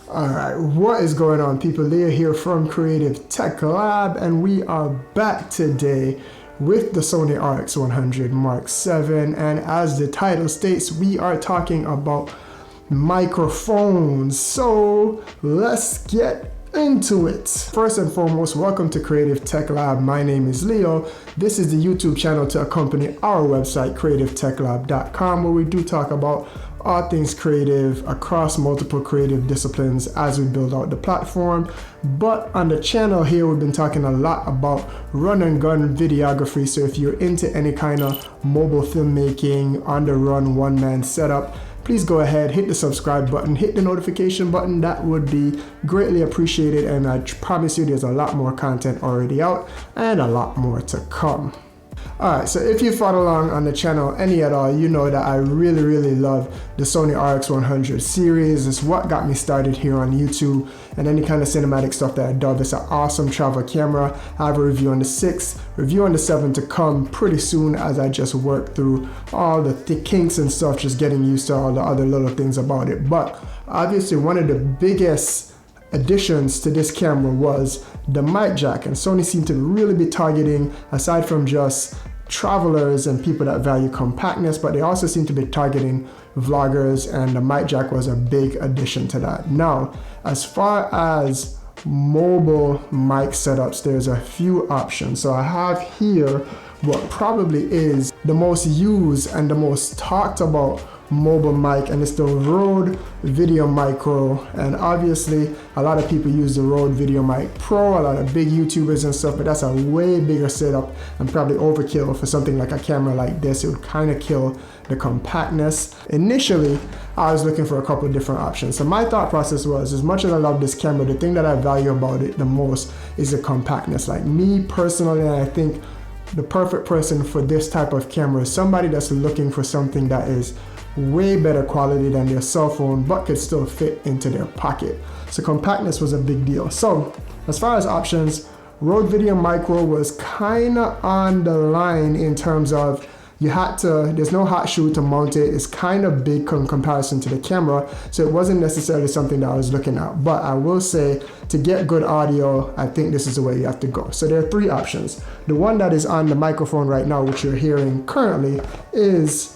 Alright, what is going on, people? Leah here from Creative Tech Lab, and we are back today with the Sony RX100 Mark VII, and as the title states, we are talking about microphones. So let's get into it. First and foremost, welcome to Creative Tech Lab. My name is Leo. This is the YouTube channel to accompany our website, creativetechlab.com, where we do talk about all things creative across multiple creative disciplines as we build out the platform. But on the channel here, we've been talking a lot about run and gun videography. So if you're into any kind of mobile filmmaking, on the run, one-man setup, please go ahead, hit the subscribe button, hit the notification button. That would be greatly appreciated. And I promise you there's a lot more content already out and a lot more to come. Alright, so if you follow along on the channel any at all, you know that I really love the Sony RX100 series. It's what got me started here on YouTube, and any kind of cinematic stuff that I do. It's an awesome travel camera. I have a review on the 6, review on the 7 to come pretty soon, as I just work through all the kinks and stuff, just getting used to all the other little things about it. But obviously one of the biggest additions to this camera was the mic jack, and Sony seemed to really be targeting, aside from just travelers and people that value compactness, but they also seem to be targeting vloggers, and the mic jack was a big addition to that. Now, as far as mobile mic setups, there's a few options. So I have here what probably is the most used and the most talked about mobile mic, and it's the Rode Videomicro. And obviously a lot of people use the Rode Videomic Pro, a lot of big YouTubers and stuff, but that's a way bigger setup and probably overkill for something like a camera like this. It would kind of kill the compactness. Initially I was looking for a couple of different options. So my thought process was, as much as I love this camera, the thing that I value about it the most is the compactness. Like me personally, and I think the perfect person for this type of camera is somebody that's looking for something that is way better quality than their cell phone, but could still fit into their pocket. So compactness was a big deal. So as far as options, Rode Videomicro was kind of on the line in terms of there's no hot shoe to mount it. It's kind of big in comparison to the camera, so it wasn't necessarily something that I was looking at. But I will say, to get good audio, I think this is the way you have to go. So there are three options. The one that is on the microphone right now, which you're hearing currently, is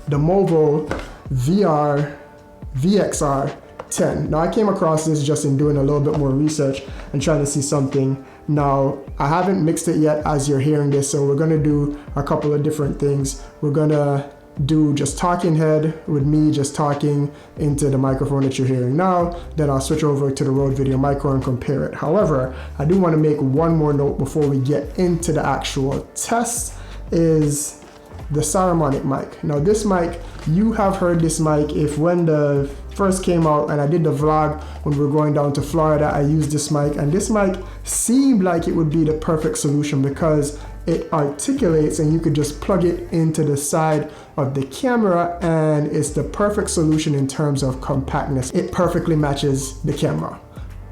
the Movo VXR10. Now I came across this just in doing a little bit more research and trying to see something. Now I haven't mixed it yet as you're hearing this, so we're gonna do a couple of different things. We're gonna do just talking head with me just talking into the microphone that you're hearing now. Then I'll switch over to the Rode Videomicro and compare it. However, I do want to make one more note before we get into the actual test, is the Solomonic mic. Now this mic, you have heard this mic if when the first came out, and I did the vlog when we were going down to Florida, I used this mic, and this mic seemed like it would be the perfect solution because it articulates and you could just plug it into the side of the camera, and it's the perfect solution in terms of compactness. It perfectly matches the camera.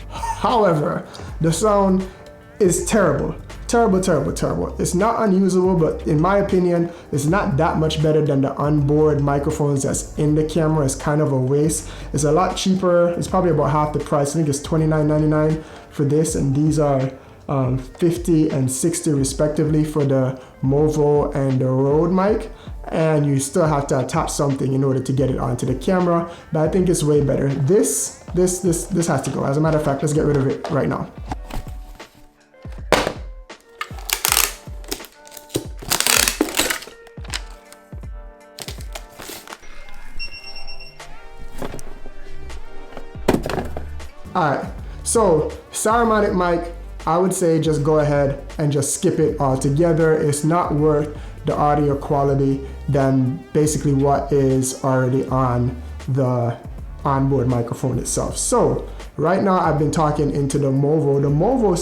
However, the sound is terrible. Terrible. It's not unusable, but in my opinion, it's not that much better than the onboard microphones that's in the camera. It's kind of a waste. It's a lot cheaper. It's probably about half the price. I think it's $29.99 for this, and these are $50 and $60 respectively for the Movo and the Rode mic. And you still have to attach something in order to get it onto the camera, but I think it's way better. This has to go. As a matter of fact, let's get rid of it right now. Alright, so Solomonic mic, I would say just go ahead and just skip it altogether. It's not worth the audio quality than basically what is already on the onboard microphone itself. So right now I've been talking into the Movo. The Movo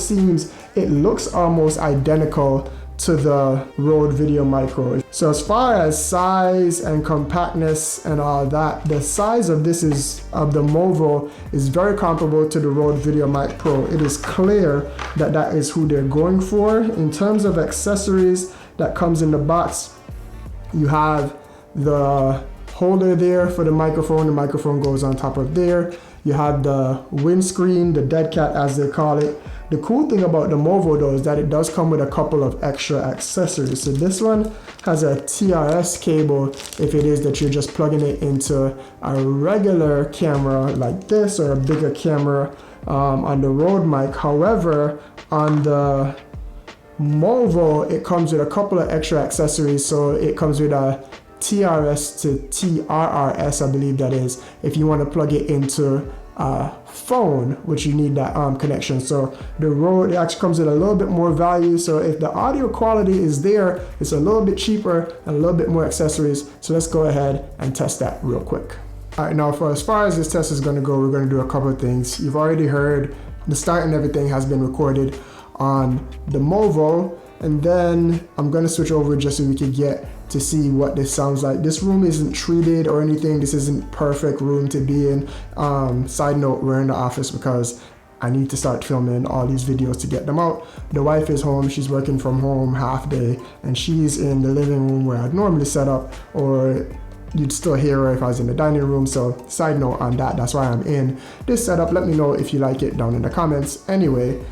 it looks almost identical to the Rode Videomicro. So as far as size and compactness and all that, the size of the Movo is very comparable to the Rode Videomic Pro. It is clear that that is who they're going for. In terms of accessories that comes in the box, you have the holder there for the microphone goes on top of there. You have the windscreen, the dead cat as they call it. The cool thing about the Movo though is that it does come with a couple of extra accessories. So this one has a TRS cable if it is that you're just plugging it into a regular camera like this or a bigger camera on the Rode mic. However, on the Movo, it comes with a couple of extra accessories. So it comes with a TRS to TRRS, I believe that is, if you want to plug it into a phone, which you need that connection. So the Rode, it actually comes with a little bit more value. So if the audio quality is there, it's a little bit cheaper and a little bit more accessories. So let's go ahead and test that real quick. All right, now for as far as this test is going to go, we're going to do a couple of things. You've already heard the start and everything has been recorded on the Movo, and then I'm going to switch over just so we can get to see what this sounds like. This room isn't treated or anything. This isn't perfect room to be in. Side note, we're in the office because I need to start filming all these videos to get them out. The wife is home, she's working from home half day, and she's in the living room where I'd normally set up, or you'd still hear her if I was in the dining room. So side note on that, that's why I'm in this setup. Let me know if you like it down in the comments. Anyway,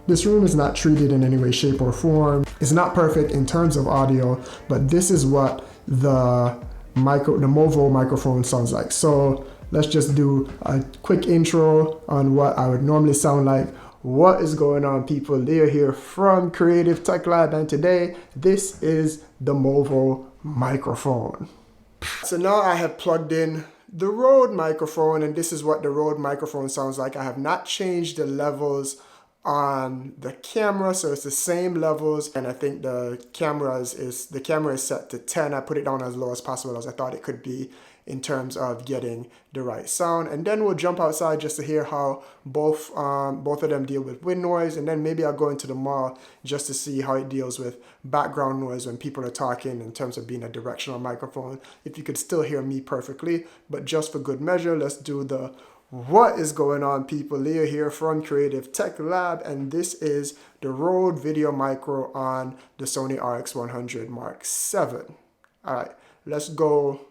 this room is not treated in any way, shape, or form. It's not perfect in terms of audio, but this is what the Movo microphone sounds like. So let's just do a quick intro on what I would normally sound like. What is going on, people? Leo here from Creative Tech Lab, and today this is the Movo microphone. So now I have plugged in the Rode microphone, and this is what the Rode microphone sounds like. I have not changed the levels on the camera, so it's the same levels, and I think the camera is set to 10. I put it down as low as possible as I thought it could be in terms of getting the right sound. And then we'll jump outside just to hear how both of them deal with wind noise, and then maybe I'll go into the mall just to see how it deals with background noise when people are talking in terms of being a directional microphone, if you could still hear me perfectly. But just for good measure, let's do the what is going on, people. Leo here from Creative Tech Lab, and this is the Rode Videomicro on the Sony RX100 Mark VII. All right, let's go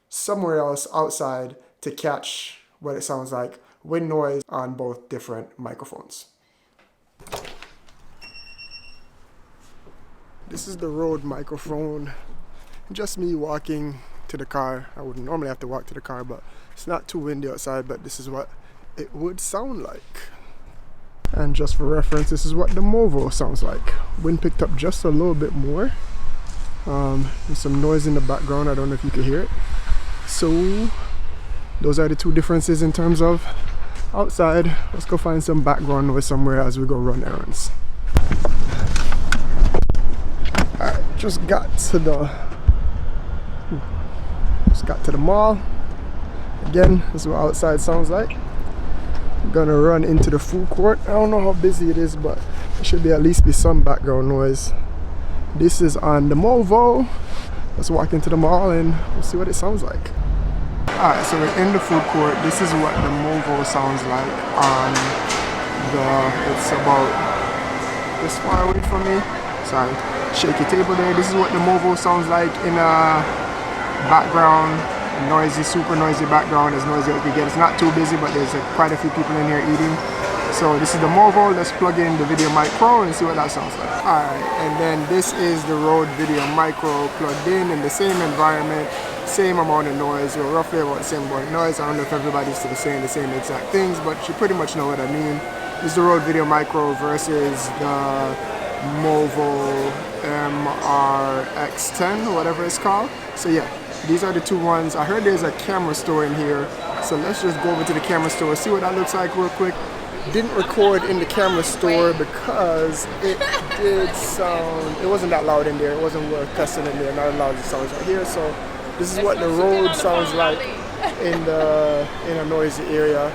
somewhere else outside to catch what it sounds like, wind noise on both different microphones. This is the Rode microphone. Just me walking to the car. I wouldn't normally have to walk to the car, but it's not too windy outside, but this is what it would sound like. And just for reference, this is what the Movo sounds like. Wind picked up just a little bit more. There's some noise in the background. I don't know if you can hear it. So those are the two differences in terms of outside. Let's go find some background noise somewhere as we go run errands. Alright, just got to the mall. Again, this is what outside sounds like. I'm gonna run into the food court. I don't know how busy it is, but there should at least be some background noise. This is on the Movo. Let's walk into the mall and we'll see what it sounds like. Alright, so we're in the food court. This is what the Movo sounds like on it's about this far away from me. Sorry, shaky table there. This is what the Movo sounds like in a background, noisy, super noisy background, as noisy as we get. It's not too busy, but there's quite a few people in here eating. So this is the Movo. Let's plug in the Videomicro and see what that sounds like. Alright, and then this is the Rode Videomicro plugged in the same environment, same amount of noise. We're roughly about the same amount of noise. I don't know if everybody's still saying the same exact things, but you pretty much know what I mean. This is the Rode Videomicro versus the Movo MRX10 or whatever it's called. So yeah, these are the two ones. I heard there's a camera store in here, so let's just go over to the camera store, see what that looks like real quick. Didn't record in the camera store because it did sound, it wasn't that loud in there. It wasn't worth testing in there, not as loud as it sounds right here. So this is what the Rode sounds like in a noisy area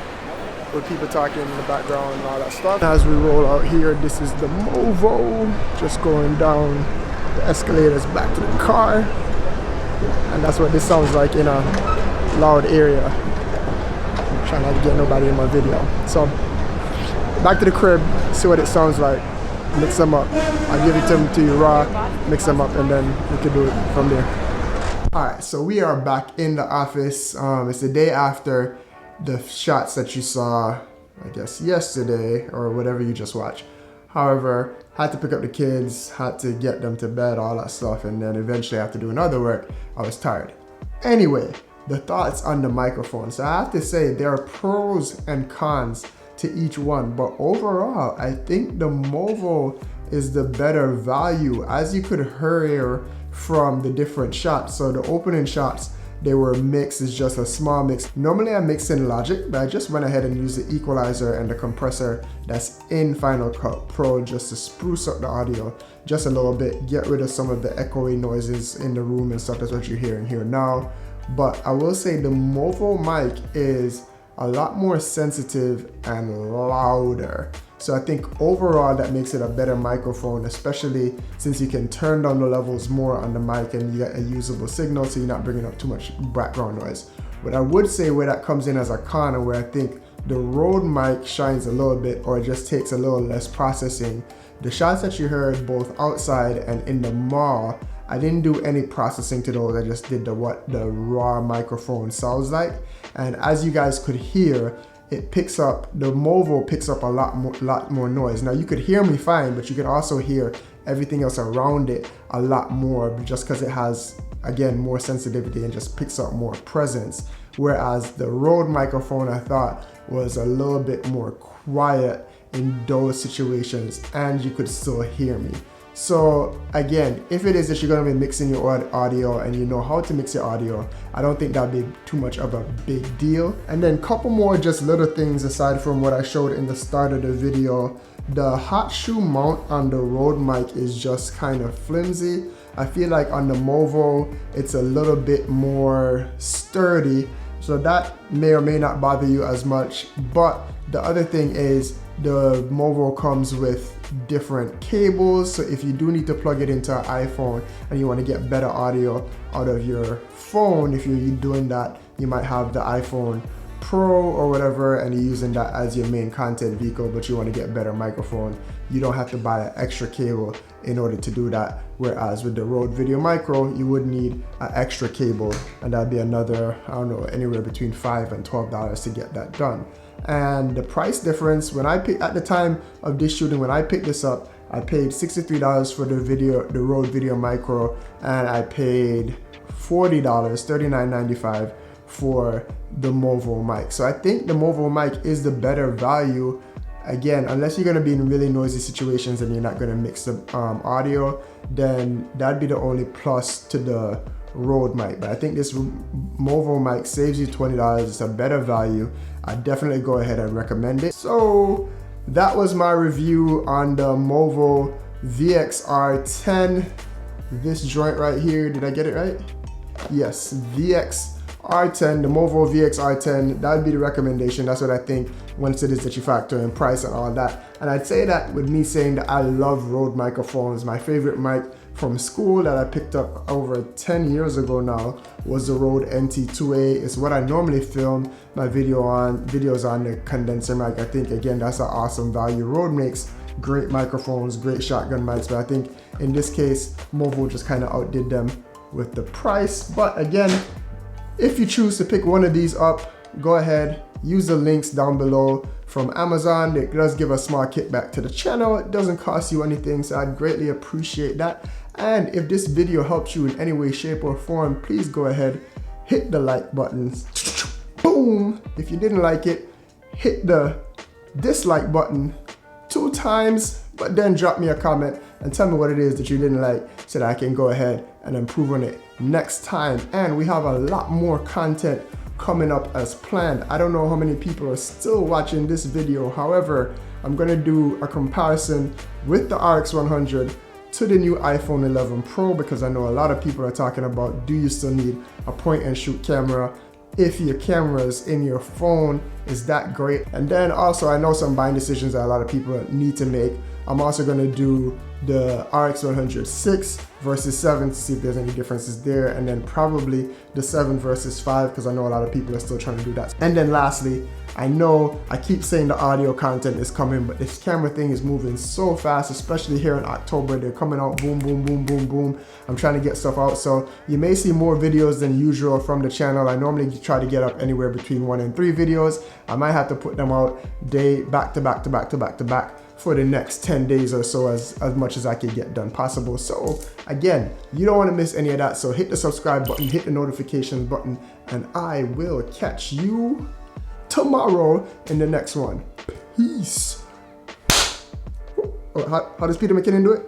with people talking in the background and all that stuff. As we roll out here, this is the Movo, just going down the escalators back to the car. And that's what this sounds like in a loud area. I'm trying not to get nobody in my video. So back to the crib, see what it sounds like, mix them up. I'll give it to you raw, mix them up, and then we can do it from there. Alright, so we are back in the office. It's the day after the shots that you saw, I guess, yesterday or whatever you just watched. However, had to pick up the kids, had to get them to bed, all that stuff, and then eventually after doing other work, I was tired. Anyway, the thoughts on the microphone. So I have to say there are pros and cons to each one, but overall, I think the Movo is the better value, as you could hear from the different shots. So the opening shots, they were mixed, it's just a small mix. Normally I mix in Logic, but I just went ahead and used the equalizer and the compressor that's in Final Cut Pro just to spruce up the audio just a little bit, get rid of some of the echoey noises in the room and stuff. That's what you're hearing here now. But I will say the Movo mic is a lot more sensitive and louder. So I think overall that makes it a better microphone, especially since you can turn down the levels more on the mic and you get a usable signal so you're not bringing up too much background noise. But I would say where that comes in as a con, and where I think the Rode mic shines a little bit, or it just takes a little less processing. The shots that you heard both outside and in the mall, I didn't do any processing to those. I just did what the raw microphone sounds like. And as you guys could hear, it picks up, the Movo picks up a lot more noise. Now you could hear me fine, but you can also hear everything else around it a lot more, just because it has, again, more sensitivity and just picks up more presence. Whereas the Rode microphone, I thought, was a little bit more quiet in those situations, and you could still hear me. So again, if it is that you're gonna be mixing your audio and you know how to mix your audio, I don't think that'd be too much of a big deal. And then couple more just little things aside from what I showed in the start of the video. The hot shoe mount on the Rode mic is just kind of flimsy. I feel like on the Movo, it's a little bit more sturdy. So that may or may not bother you as much. But the other thing is the Movo comes with different cables. So if you do need to plug it into an iPhone and you want to get better audio out of your phone, if you're doing that, you might have the iPhone Pro or whatever and you're using that as your main content vehicle, but you want to get better microphone, you don't have to buy an extra cable in order to do that. Whereas with the Rode Videomicro, you would need an extra cable, and that'd be another, I don't know, anywhere between $5 and $12 to get that done. And the price difference, when I picked, at the time of this shooting, when I picked this up, I paid $63 for the Rode Videomicro, and I paid $40, $39.95 for the Movo mic. So I think the Movo mic is the better value. Again, unless you're gonna be in really noisy situations and you're not gonna mix the audio, then that'd be the only plus to the Rode mic. But I think this Movo mic saves you $20. It's a better value. I definitely go ahead and recommend it. So that was my review on the Movo VXR10. This joint right here, did I get it right? Yes, VXR10, the Movo VXR10, that would be the recommendation. That's what I think once it is that you factor in price and all that. And I'd say that with me saying that I love Rode microphones. My favorite mic from school that I picked up over 10 years ago now was the Rode NT2A. It's what I normally film my videos on, the condenser mic. I think, again, that's an awesome value. Rode makes great microphones, great shotgun mics, but I think in this case, Movo just kind of outdid them with the price. But again, if you choose to pick one of these up, go ahead, use the links down below from Amazon. It does give a small kickback to the channel. It doesn't cost you anything, so I'd greatly appreciate that. And if this video helps you in any way, shape, or form, please go ahead, hit the like button. Boom! If you didn't like it, hit the dislike button 2 times, but then drop me a comment and tell me what it is that you didn't like so that I can go ahead and improve on it next time. And we have a lot more content coming up as planned. I don't know how many people are still watching this video. However, I'm gonna do a comparison with the RX100 to the new iPhone 11 Pro, because I know a lot of people are talking about, do you still need a point and shoot camera if your cameras in your phone is that great? And then also, I know some buying decisions that a lot of people need to make. I'm also gonna do the RX100 6 versus 7 to see if there's any differences there, and then probably the 7 versus 5, because I know a lot of people are still trying to do that. And then lastly, I know I keep saying the audio content is coming, but this camera thing is moving so fast, especially here in October. They're coming out boom, boom, boom, boom, boom. I'm trying to get stuff out, so you may see more videos than usual from the channel. I normally try to get up anywhere between 1 and 3 videos. I might have to put them out back to back for the next 10 days or so, as much as I can get done possible. So again, you don't want to miss any of that, so hit the subscribe button, hit the notifications button, and I will catch you tomorrow in the next one. Peace. Oh, how does Peter McKinnon do it?